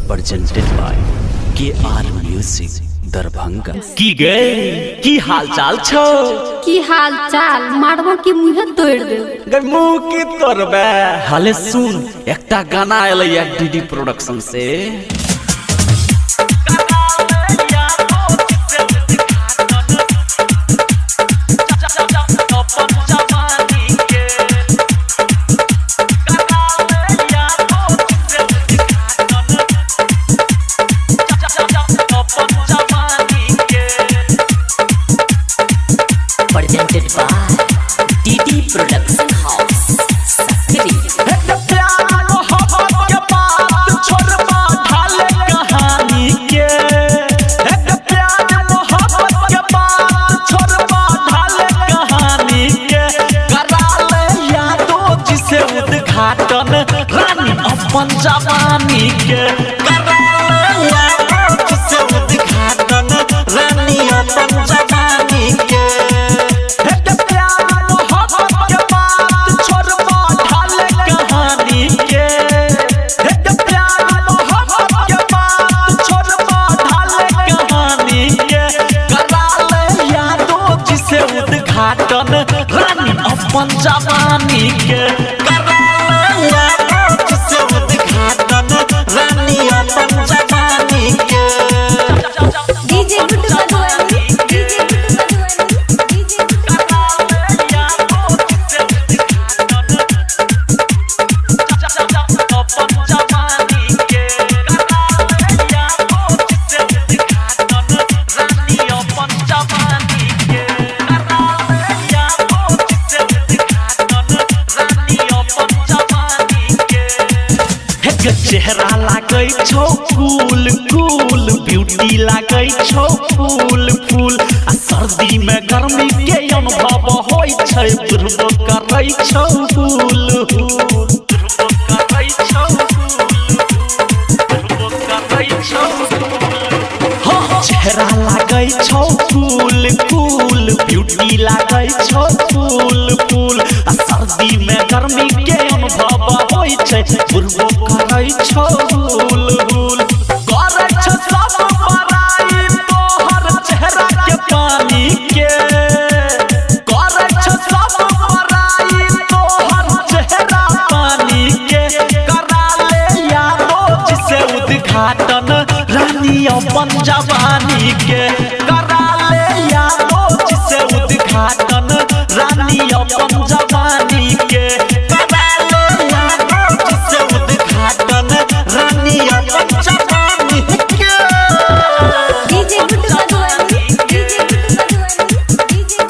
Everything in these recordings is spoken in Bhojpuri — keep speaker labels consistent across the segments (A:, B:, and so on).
A: presented by KR Music Darbhanga. की गए की हाल चाल छो?
B: की हाल चाल मारबो की मुंह तोड़ दे
A: गे मुंह की तोड़बे। हाले सुन एकटा गाना आइले डीडी प्रोडक्शन से।
C: presented by DD Production House Sakri।
A: प्यार मोहब्बत के बात छोड़बा ढाले कहानी के। प्यार मोहब्बत के बात छोड़बा ढाले कहानी के। करा ले यादों जिसे उद्घाटन रानी अपन जवानी के। करा ले यादों जिसे उद्घाटन रानी अपन जवानी के। उद्घाटन रानी अपन जवानी के। से उद्घाटन रानी अपन जवानी के।
B: DJ Guddu Madhubani DJ Guddu Madhubani DJ चेहरा लागै छौ कूल कूल, ब्यूटी लागै छौ फूल फूल। आ सर्दी में गर्मी के अनुभव होय छै, बुझबो करै छौ फूल फूल। करै छौ करै छौ। हाँ चेहरा लागै छौ कूल कूल, ब्यूटी लागै छौ फूल फूल। आ सर्दी में गर्मी के अनुभव होय छै, बुझबो करै छौ फूल फूल। करै छौ सब बड़ाई तोहर चेहरा के पानी के। करै छौ सब बड़ाई तोहर चेहरा पानी के। करा ले यादों जिसे उद्घाटन रानी अपन जवानी के। करा ले यादों जिसे उद्घाटन रानी अपन जवानी के। करा ले यादों जिसे उद्घाटन रानी अपन जवानी के। DJ Guddu Madhubani DJ Guddu Madhubani DJ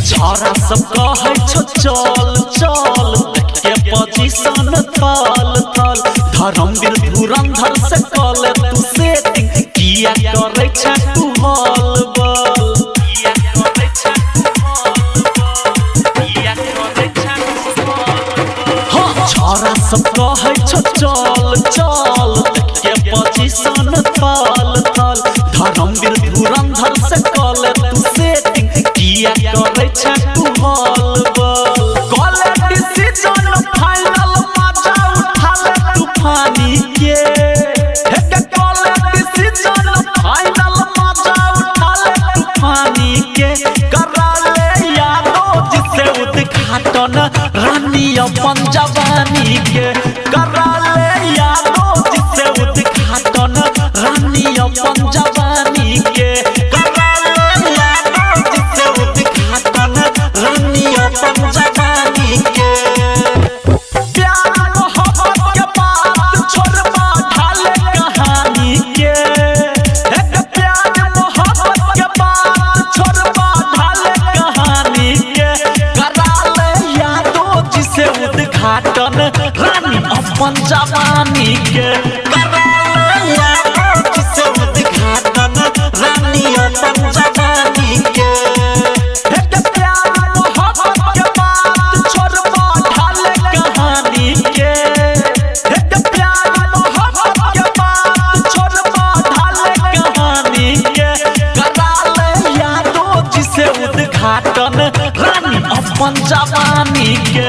B: छोरा सब कहै छौ चल चल, देख के पोजीशन थल थल। धर्मवीर धुरंधर से कले तू सेटिंग, किया करै छै तू हल बल। किया करै छै तू हल बल, किया करै छै तू हल। हाँ छोरा सब कहै छौ चल चल, देख के पोजीशन थल थल। धर्मवीर धुरंधर से कले तू सेटिंग, किया करै छै तू हल बल। कले डिसीजन फाइनल मजा उठा ले तूफानी के। कले डिसीजन फाइनल मजा उठा ले तूफानी के। करा ले यादों जिसे उद्घाटन रानी अपन जवानी के। करा ले यादों जिसे उद्घाटन रानी अपन जवानी के। करा ले यादों जिसे उद्घाटन रानी अपन जवानी के। प्यार मोहब्बत के बात छोड़बा ढाले कहानी के। प्यार मोहब्बत के बात छोड़बा ढाले कहानी के। करा ले यादों जिसे उद्घाटन रानी अपन जवानी के। करा ले यादों जिसे उद्घाटन रानी अपन जवानी के। प्यार मोहब्बत के बात उद्घाटन रानी अपन जवानी के